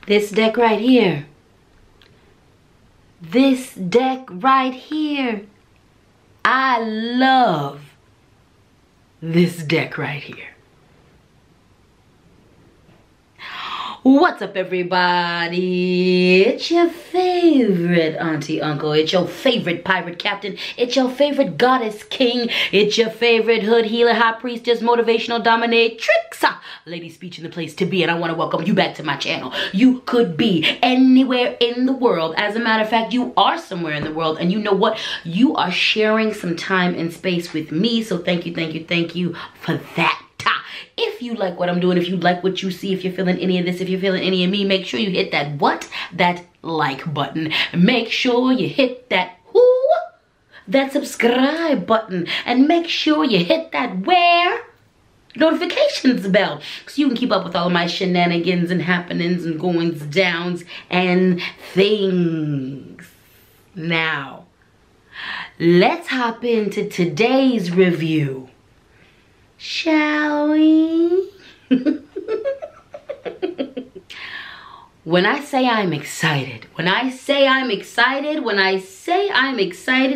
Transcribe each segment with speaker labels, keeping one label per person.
Speaker 1: This deck right here. This deck right here. I love this deck right here. What's up, everybody? It's your favorite auntie, uncle. It's your favorite pirate captain. It's your favorite goddess king. It's your favorite hood healer, high priestess, motivational dominatrix, lady speech in the place to be. And I want to welcome you back to my channel. You could be anywhere in the world. As a matter of fact, you are somewhere in the world. And you know what? You are sharing some time and space with me. So thank you for that. If you like what I'm doing, if you like what you see, if you're feeling any of this, if you're feeling any of me, make sure you hit that that like button. Make sure you hit that that subscribe button. And make sure you hit that notifications bell, so you can keep up with all of my shenanigans and happenings and goings downs and things. Now, let's hop into today's review. Shall we? When I say I'm excited, when I say I'm excited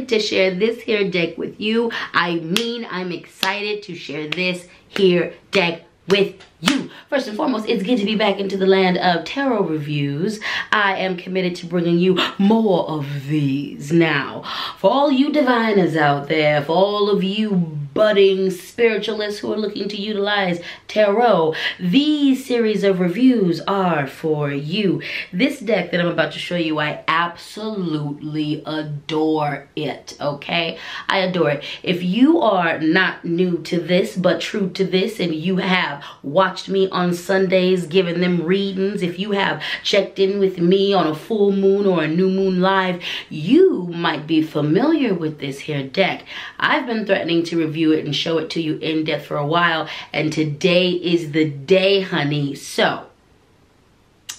Speaker 1: to share this here deck with you, I mean I'm excited to share this here deck with you. First and foremost, it's good to be back into the land of tarot reviews. I am committed to bringing you more of these. Now, for all you diviners out there, for all of you budding spiritualists who are looking to utilize tarot, these series of reviews are for you. This deck that I'm about to show you, I absolutely adore it, okay? I adore it. If you are not new to this, but true to this, and you have watched me on Sundays giving them readings, if you have checked in with me on a full moon or a new moon live, you might be familiar with this here deck. I've been threatening to review it and show it to you in depth for a while, and today is the day, honey. So,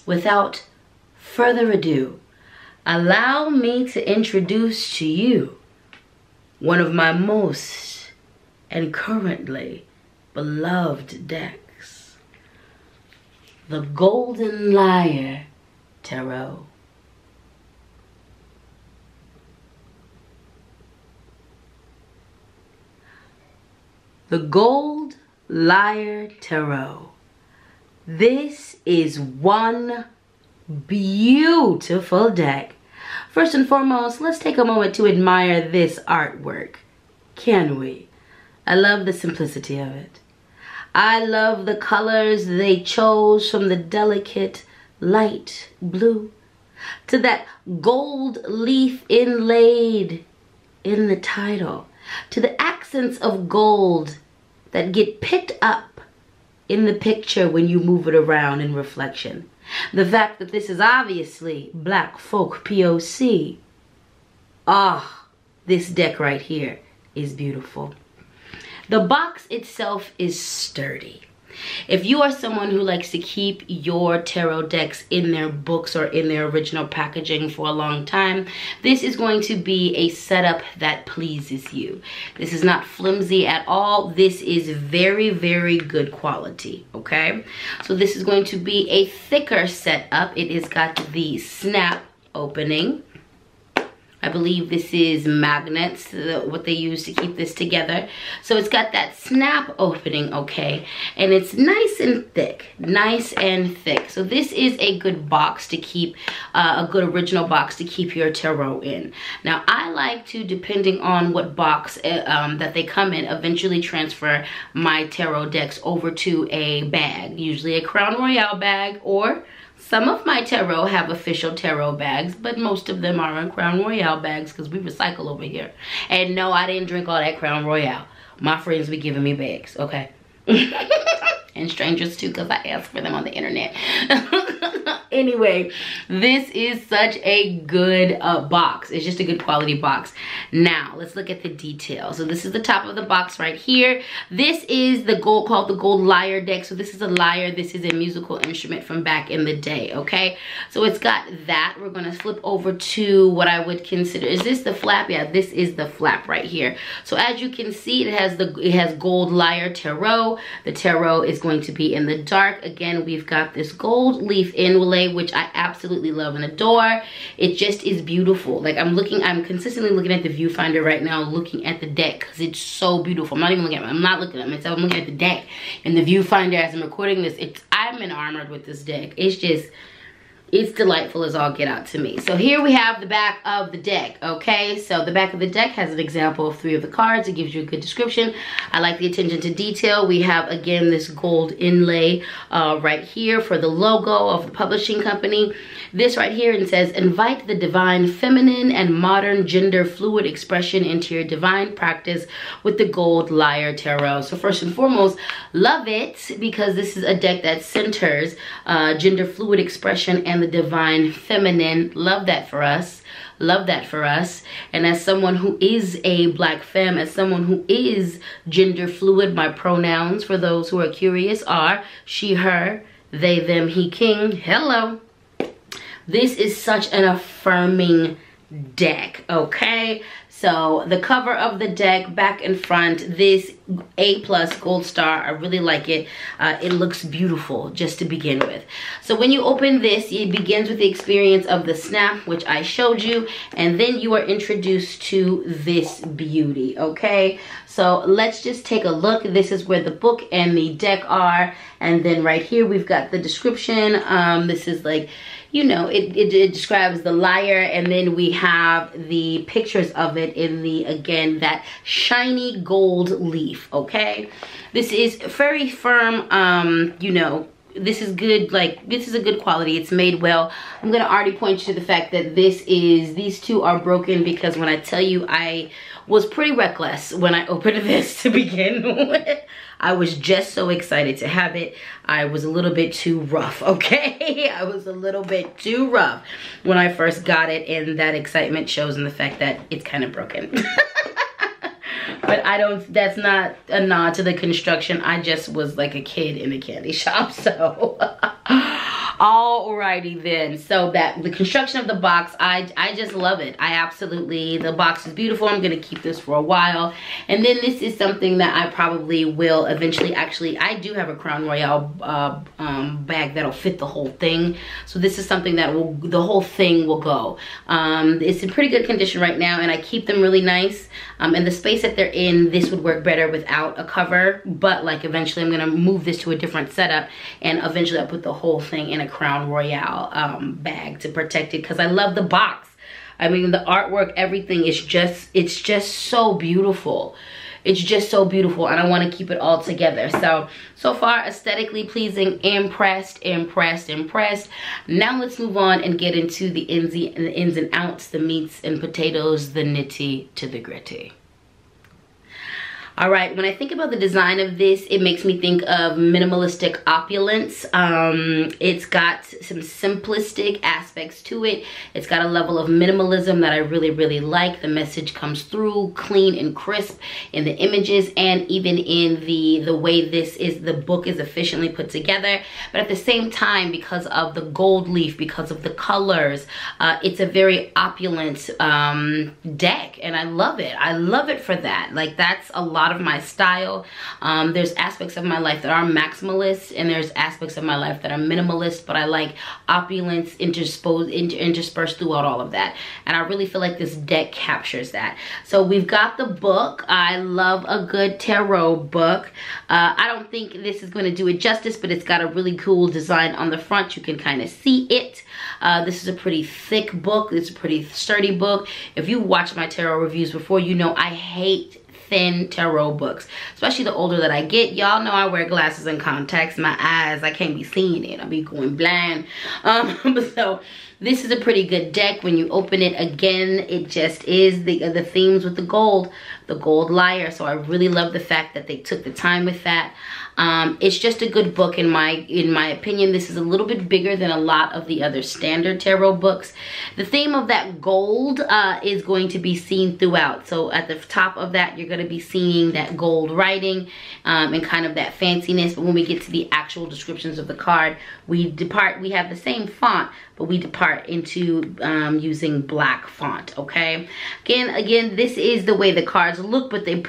Speaker 1: without further ado, allow me to introduce to you one of my most and currently beloved decks, the Golden Liar Tarot. The Gold Liar Tarot. This is one beautiful deck. First and foremost, let's take a moment to admire this artwork. Can we? I love the simplicity of it. I love the colors they chose, from the delicate light blue to that gold leaf inlaid in the title, to the accents of gold that get picked up in the picture when you move it around in reflection. The fact that this is obviously Black folk POC. This deck right here is beautiful. The box itself is sturdy. If you are someone who likes to keep your tarot decks in their books or in their original packaging for a long time, this is going to be a setup that pleases you. This is not flimsy at all. This is very, very good quality, okay? So this is going to be a thicker setup. It has got the snap opening. I believe this is magnets, what they use to keep this together. So it's got that snap opening, okay? And it's nice and thick, So this is a good box to keep, a good original box to keep your tarot in. Now, I like to, depending on what box that they come in, eventually transfer my tarot decks over to a bag, usually a Crown Royale bag, or some of my tarot have official tarot bags, but most of them are in Crown Royale bags because we recycle over here. And no, I didn't drink all that Crown Royale. My friends be giving me bags, okay? And strangers too, because I asked for them on the internet. Anyway, this is such a good box. It's just a good quality box. Now, let's look at the details. So this is the top of the box right here. This is the gold, called the Gold Lyre deck. So this is a lyre. This is a musical instrument from back in the day, okay? So it's got that. We're going to flip over to what I would consider, is this the flap? Yeah, this is the flap right here. So as you can see, it has Gold Lyre Tarot. The tarot is going to be in the dark. Again, we've got this gold leaf inlay inlay, which I absolutely love and adore. It just is beautiful. Like I'm consistently looking at the viewfinder right now, looking at the deck because it's so beautiful. I'm not even looking at it. I'm not looking at it. I'm looking at the deck in the viewfinder as I'm recording this. I'm enamored with this deck. It's delightful as all get out to me. So here we have the back of the deck, okay? So the back of the deck has an example of 3 of the cards. It gives you a good description. I like the attention to detail. We have, again, this gold inlay right here for the logo of the publishing company. This right here, it says, invite the divine feminine and modern gender fluid expression into your divine practice with the Gold Lyre Tarot. So first and foremost, love it because this is a deck that centers gender fluid expression and the divine feminine. Love that for us. Love that for us. And as someone who is a Black femme, as someone who is gender fluid, my pronouns, for those who are curious, are she, her, they, them, he, king. Hello. This is such an affirming deck, okay? So the cover of the deck, back and front, this A+ gold star, I really like it. It looks beautiful just to begin with. So when you open this, it begins with the experience of the snap, which I showed you, and then you are introduced to this beauty, okay? So let's just take a look. This is where the book and the deck are, and then right here we've got the description. This is like, you know, it describes the lyre, and then we have the pictures of it in the, again, that shiny gold leaf, okay? This is very firm, you know, this is good, like, this is a good quality. It's made well. I'm gonna already point you to the fact that these 2 are broken because when I tell you I was pretty reckless when I opened this to begin with. I was just so excited to have it. I was a little bit too rough, okay? I was a little bit too rough when I first got it, and that excitement shows in the fact that it's kind of broken. But that's not a nod to the construction. I just was like a kid in a candy shop, so. Alrighty then, so that the construction of the box, I just love it. The box is beautiful. I'm gonna keep this for a while. And then this is something that I probably will eventually, actually, I do have a Crown Royale bag that'll fit the whole thing. So this is something that the whole thing will go. It's in pretty good condition right now, and I keep them really nice. And the space that they're in, this would work better without a cover, but like eventually I'm gonna move this to a different setup, and eventually I'll put the whole thing in a Crown Royale bag to protect it, because I love the box. I mean, the artwork, everything is just, it's just so beautiful. It's just so beautiful, and I want to keep it all together. So far, aesthetically pleasing, impressed, impressed, impressed. Now let's move on and get into the ins and outs, the meats and potatoes, the nitty to the gritty. All right, when I think about the design of this, it makes me think of minimalistic opulence. It's got some simplistic aspects to it. It's got a level of minimalism that I really, really like. The message comes through clean and crisp in the images, and even in the way the book is efficiently put together. But at the same time, because of the gold leaf, because of the colors, it's a very opulent deck, and I love it. I love it for that. Like, that's a lot of my style. There's aspects of my life that are maximalist, and there's aspects of my life that are minimalist, but I like opulence interspersed throughout all of that, and I really feel like this deck captures that. So we've got the book. I love a good tarot book. I don't think this is going to do it justice, but it's got a really cool design on the front. You can kind of see it. This is a pretty thick book. It's a pretty sturdy book. If you watch my tarot reviews before, you know I hate thin tarot books, especially the older that I get. Y'all know I wear glasses and contacts. My eyes, I can't be seeing it. I'll be going blind. So this is a pretty good deck. When you open it, again, it just is the themes with the gold lyre. So I really love the fact that they took the time with that. It's just a good book in my opinion. This is a little bit bigger than a lot of the other standard tarot books. The theme of that gold is going to be seen throughout. So at the top of that, you're going to be seeing that gold writing and kind of that fanciness. But when we get to the actual descriptions of the card, we have the same font, but we depart into using black font, okay? Again, this is the way the cards look, but they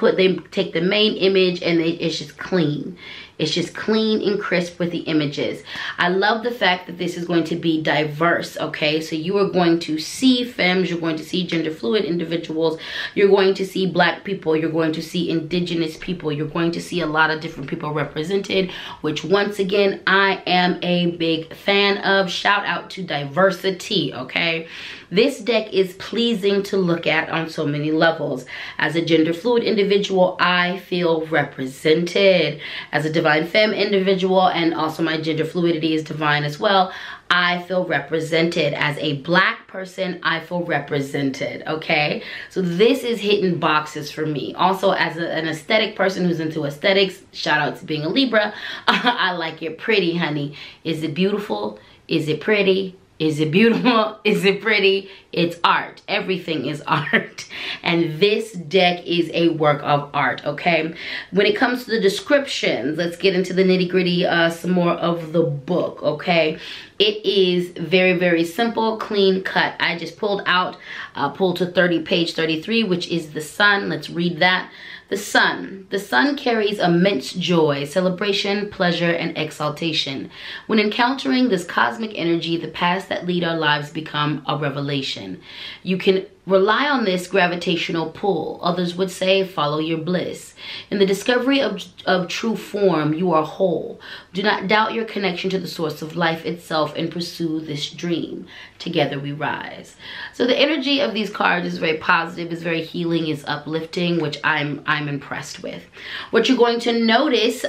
Speaker 1: take the main image and it's just clean. It's just clean and crisp with the images. I love the fact that this is going to be diverse, okay? So you are going to see femmes, you're going to see gender fluid individuals, you're going to see black people, you're going to see indigenous people, you're going to see a lot of different people represented, which once again, I am a big fan of. Shout out to diversity, okay? This deck is pleasing to look at on so many levels. As a gender fluid individual, I feel represented. As a divine femme individual, and also my gender fluidity is divine as well, I feel represented. As a black person, I feel represented, okay? So this is hitting boxes for me. Also, as an aesthetic person who's into aesthetics, shout out to being a Libra, I like it pretty, honey. Is it beautiful? Is it pretty? Is it beautiful? Is it pretty? It's art. Everything is art. And this deck is a work of art, okay? When it comes to the descriptions, let's get into the nitty-gritty, some more of the book, okay? It is very, very simple, clean cut. I just pulled to page 33, which is the sun. Let's read that. The sun. The sun carries immense joy, celebration, pleasure, and exaltation. When encountering this cosmic energy, the paths that lead our lives become a revelation. You can rely on this gravitational pull. Others would say, follow your bliss. In the discovery of true form, you are whole. Do not doubt your connection to the source of life itself and pursue this dream. Together we rise. So the energy of these cards is very positive, is very healing, is uplifting, which I'm impressed with. What you're going to notice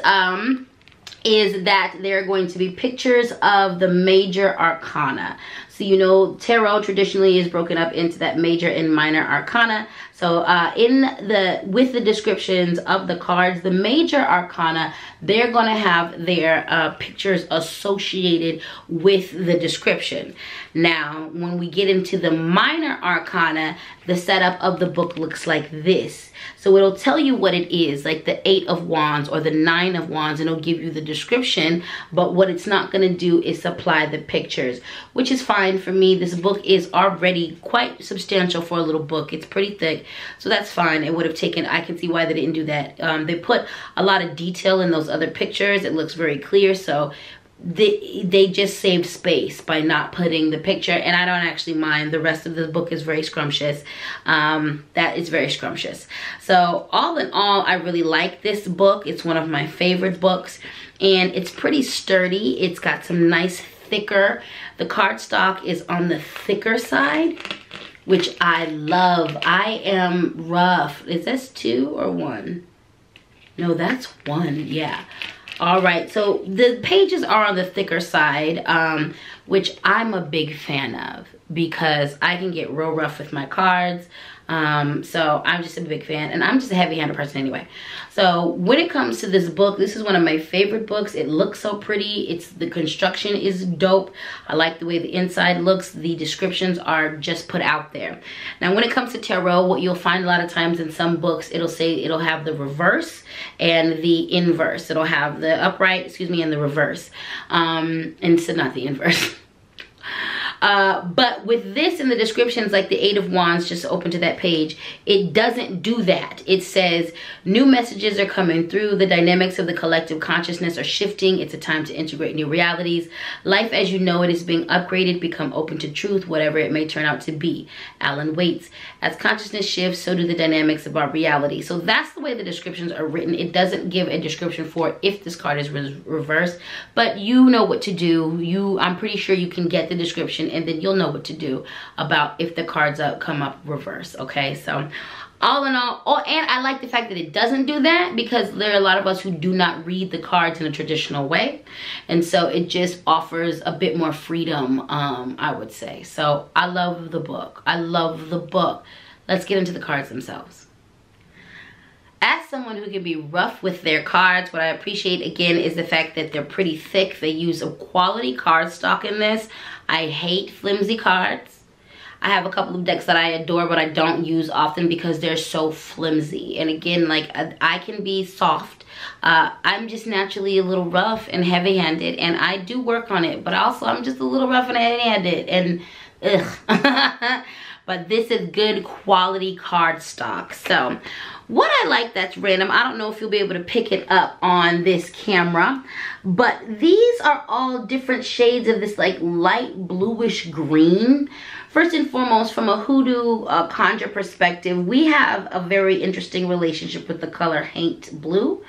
Speaker 1: is that there are going to be pictures of the major arcana. So you know, tarot traditionally is broken up into that major and minor arcana. So with the descriptions of the cards, the major arcana, they're gonna have their pictures associated with the description. Now, when we get into the minor arcana, the setup of the book looks like this. So it'll tell you what it is, like the 8 of Wands or the 9 of Wands, and it'll give you the description, but what it's not gonna do is supply the pictures, which is fine for me. This book is already quite substantial for a little book. It's pretty thick, so that's fine. It would have taken, I can see why they didn't do that. They put a lot of detail in those other pictures. It looks very clear, so they just saved space by not putting the picture, and I don't actually mind. The rest of the book is very scrumptious. That is very scrumptious. So all in all, I really like this book. It's one of my favorite books, and it's pretty sturdy. It's got some nice thicker, the cardstock is on the thicker side, which I love. I am rough. Is this 2 or 1? No, that's 1, yeah. All right, so the pages are on the thicker side, which I'm a big fan of because I can get real rough with my cards. So I'm just a big fan, and I'm just a heavy-handed person anyway. So when it comes to this book, this is one of my favorite books. It looks so pretty. The construction is dope. I like the way the inside looks. The descriptions are just put out there. Now, when it comes to tarot, what you'll find a lot of times in some books, it'll have the reverse and the inverse. It'll have the upright, and the reverse. And so not the inverse. But with this in the descriptions, like the 8 of Wands, just open to that page, it doesn't do that. It says, new messages are coming through. The dynamics of the collective consciousness are shifting. It's a time to integrate new realities. Life as you know it is being upgraded. Become open to truth, whatever it may turn out to be. Alan Waits. As consciousness shifts, so do the dynamics of our reality. So that's the way the descriptions are written. It doesn't give a description for if this card is reversed, but you know what to do. I'm pretty sure you can get the description, and then you'll know what to do about if the cards come up reverse, okay? So all in all, and I like the fact that it doesn't do that, because there are a lot of us who do not read the cards in a traditional way, and so it just offers a bit more freedom, I would say. So I love the book. I love the book. Let's get into the cards themselves. As someone who can be rough with their cards, what I appreciate again is the fact that they're pretty thick. They use a quality cardstock in this. I hate flimsy cards. I have a couple of decks that I adore, but I don't use often because they're so flimsy. And again, like, I can be soft. I'm just naturally a little rough and heavy-handed, and I do work on it, but also I'm just a little rough and heavy-handed, and ugh. But this is good quality cardstock. So What I like that's random, I don't know if you'll be able to pick it up on this camera, but these are all different shades of this like light bluish green. First and foremost, from a hoodoo conjure perspective, we have a very interesting relationship with the color Haint Blue.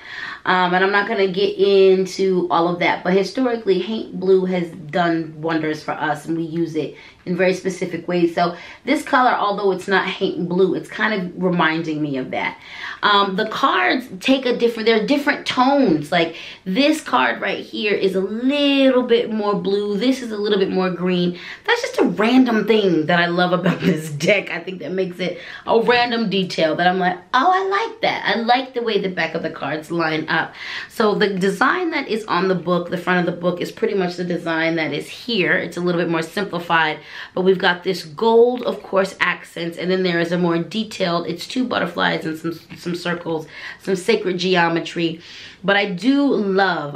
Speaker 1: And I'm not going to get into all of that, but historically, Haint Blue has done wonders for us, and we use it in very specific ways. So this color, although it's not Haint Blue, it's kind of reminding me of that. The cards take a different, they're different tones. Like this card right here is a little bit more blue. This is a little bit more green. That's just a random thing that I love about this deck. I think that makes it a random detail that I'm like, oh, I like that. I like the way the back of the cards line up. So the design that is on the book, the front of the book, is pretty much the design that is here. It's a little bit more simplified, but we've got this gold, of course, accents, and then there is a more detailed, it's 2 butterflies and some circles, some sacred geometry. But I do love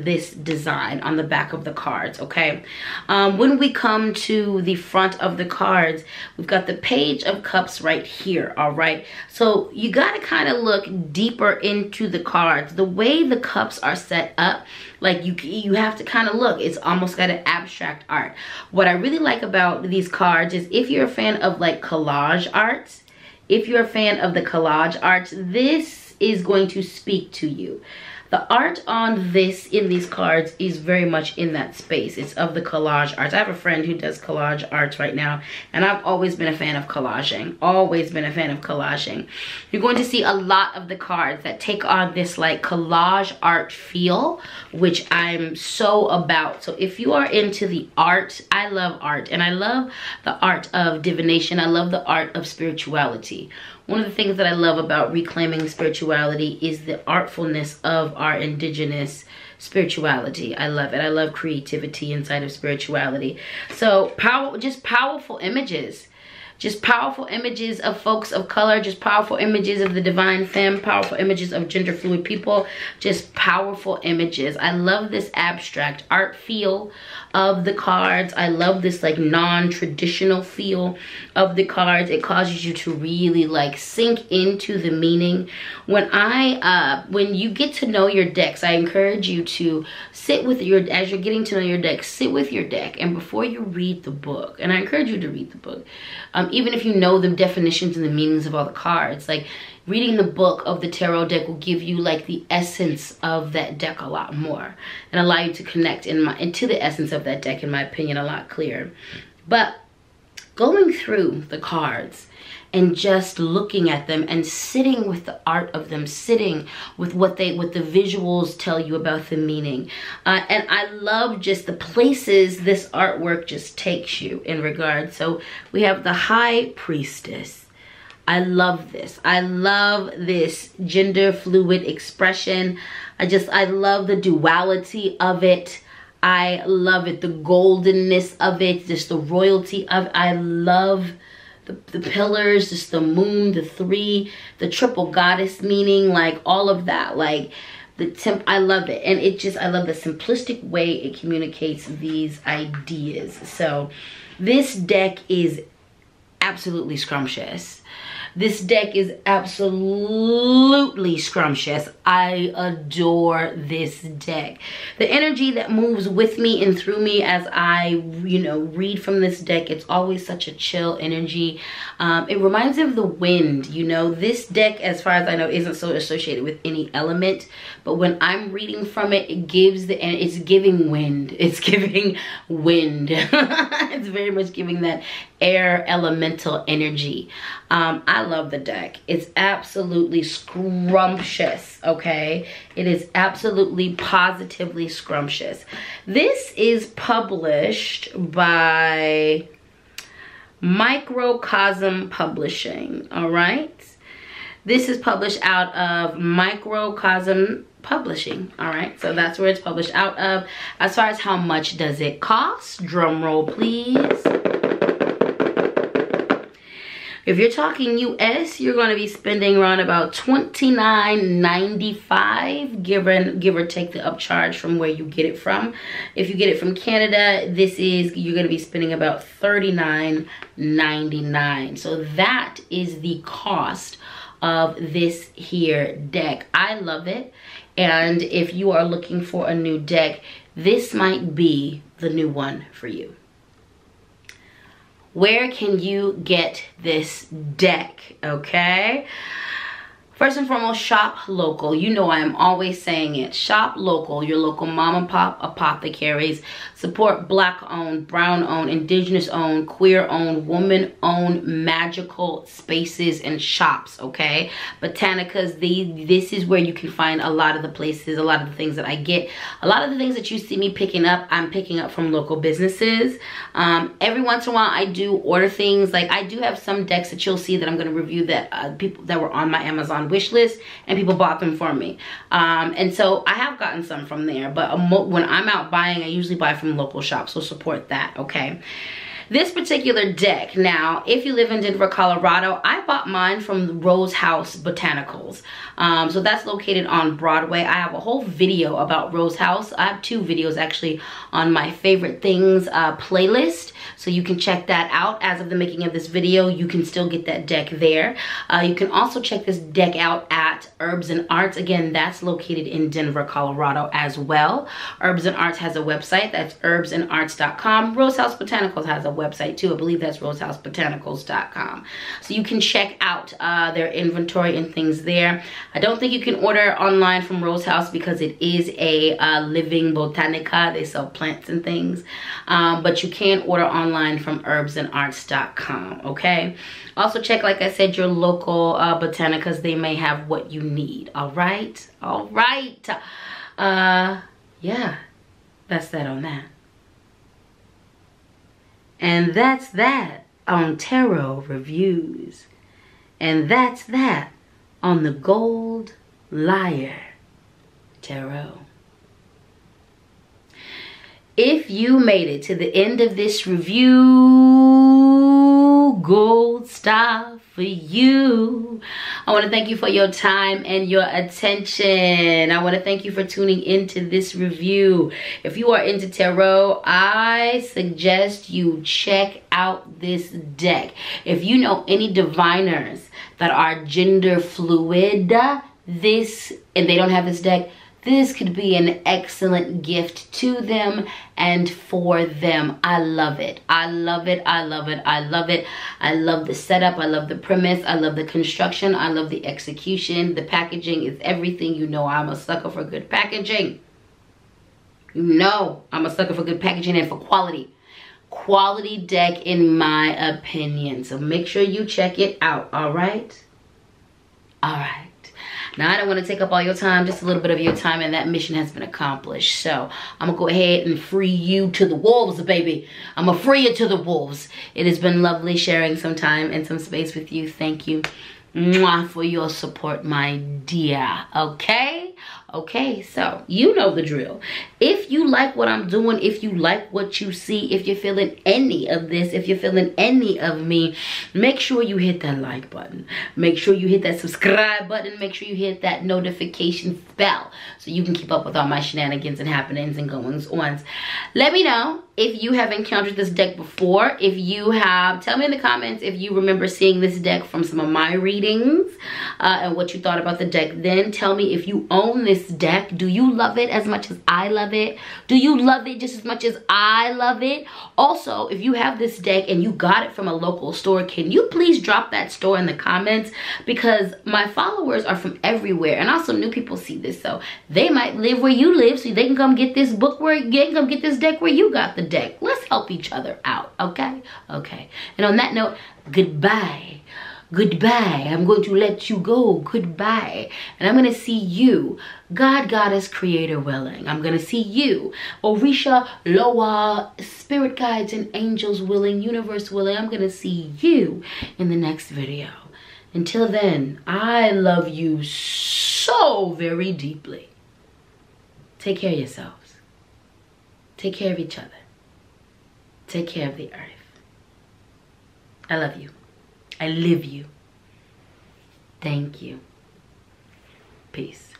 Speaker 1: this design on the back of the cards, okay? When we come to the front of the cards, we've got the Page of Cups right here, all right? So you gotta kind of look deeper into the cards. The way the cups are set up, like you have to kind of look. It's almost got an abstract art. What I really like about these cards is if you're a fan of like collage arts, if you're a fan of the collage arts, this is going to speak to you. The art on this, in these cards, is very much in that space. It's of the collage arts. I have a friend who does collage arts right now, and I've always been a fan of collaging. Always been a fan of collaging. You're going to see a lot of the cards that take on this like collage art feel, which I'm so about. So if you are into the art, I love art, and I love the art of divination. I love the art of spirituality. One of the things that I love about reclaiming spirituality is the artfulness of our indigenous spirituality. I love it. I love creativity inside of spirituality. So just powerful images. Just powerful images of folks of color, just powerful images of the divine femme, powerful images of gender fluid people, just powerful images. I love this abstract art feel of the cards. I love this like non-traditional feel of the cards. It causes you to really like sink into the meaning. When you get to know your decks, I encourage you to sit with as you're getting to know your deck, sit with your deck, and before you read the book, and I encourage you to read the book, even if you know the definitions and the meanings of all the cards, like reading the book of the tarot deck will give you like the essence of that deck a lot more and allow you to connect into the essence of that deck, in my opinion, a lot clearer. But going through the cards and just looking at them and sitting with the art of them, sitting with what the visuals tell you about the meaning. And I love just the places this artwork just takes you in regard. So we have the High Priestess. I love this. I love this gender fluid expression. I love the duality of it. I love it, the goldenness of it, just the royalty of it. I love the pillars, just the moon, the 3, the triple goddess meaning, like all of that, like I love it. And I love the simplistic way it communicates these ideas. So this deck is absolutely scrumptious. This deck is absolutely scrumptious. I adore this deck. The energy that moves with me and through me as I, read from this deck, it's always such a chill energy. It reminds me of the wind, This deck, as far as I know, isn't so associated with any element, but when I'm reading from it, it's giving wind. It's giving wind. It's very much giving that air elemental energy. I love the deck. It's absolutely scrumptious, okay? It is absolutely positively scrumptious. This is published by Microcosm Publishing, all right? This is published out of Microcosm Publishing, all right? So that's where it's published out of. As far as how much does it cost, drum roll please. If you're talking US, you're going to be spending around about $29.95, give or take the upcharge from where you get it from. If you get it from Canada, you're going to be spending about $39.99. So that is the cost of this here deck. I love it. And if you are looking for a new deck, this might be the new one for you. Where can you get this deck? Okay. First and foremost, shop local. You know I am always saying it. Shop local. Your local mom and pop apothecaries. Support Black-owned, brown-owned, indigenous-owned, queer-owned, woman-owned magical spaces and shops, okay? Botanicas, this is where you can find a lot of the places, a lot of the things that I get. A lot of the things that you see me picking up, I'm picking up from local businesses. Every once in a while, I do order things. Like, I do have some decks that you'll see that I'm going to review that people that were on my Amazon wish list, and people bought them for me. And so I have gotten some from there, but when I'm out buying, I usually buy from local shops, so support that, okay? This particular deck, now, if you live in Denver, Colorado, I bought mine from Rose House Botanicals. So that's located on Broadway. I have a whole video about Rose House. I have 2 videos actually on my favorite things playlist. So you can check that out. As of the making of this video, you can still get that deck there. You can also check this deck out at Herbs and Arts. Again, that's located in Denver, Colorado as well. Herbs and Arts has a website. That's herbsandarts.com. Rose House Botanicals has a website too. I believe that's rosehousebotanicals.com. So you can check out their inventory and things there. I don't think you can order online from Rose House because it is a living botanica. They sell plants and things. But you can order online from herbsandarts.com, okay? Also check, like I said, your local botanicas. They may have what you need, all right? All right. Yeah, that's that on that. And that's that on tarot reviews. And that's that on the Gold Liar Tarot. If you made it to the end of this review, gold star for you. I want to thank you for your time and your attention. I want to thank you for tuning into this review. If you are into tarot, I suggest you check out this deck. If you know any diviners that are gender fluid, and they don't have this deck, this could be an excellent gift to them and for them. I love it. I love it. I love it. I love it. I love the setup. I love the premise. I love the construction. I love the execution. The packaging is everything. You know I'm a sucker for good packaging. You know I'm a sucker for good packaging and for quality. Quality deck in my opinion. So make sure you check it out. All right? All right. Now, I don't want to take up all your time, just a little bit of your time, and that mission has been accomplished. So, I'm going to go ahead and free you to the wolves, baby. I'm going to free you to the wolves. It has been lovely sharing some time and some space with you. Thank you for your support, my dear. Okay? Okay, so you know the drill. If you like what I'm doing, if you like what you see, if you're feeling any of this, if you're feeling any of me, make sure you hit that like button. Make sure you hit that subscribe button. Make sure you hit that notification bell so you can keep up with all my shenanigans and happenings and goings-ons. Let me know if you have encountered this deck before. If you have, tell me in the comments if you remember seeing this deck from some of my readings and what you thought about the deck then. Tell me if you own this deck. Do you love it as much as I love it? Do you love it just as much as I love it? Also, if you have this deck and you got it from a local store, can you please drop that store in the comments? Because my followers are from everywhere, and also new people see this, so they might live where you live, so they can come get this book where they can come get this deck where you got the deck. Let's help each other out, okay? Okay. And on that note, goodbye. Goodbye. I'm going to let you go. Goodbye. And I'm going to see you, God, Goddess, Creator willing. I'm going to see you, Orisha, Loa, Spirit Guides, and Angels willing, Universe willing. I'm going to see you in the next video. Until then, I love you so very deeply. Take care of yourselves. Take care of each other. Take care of the earth. I love you. I live you. Thank you. Peace.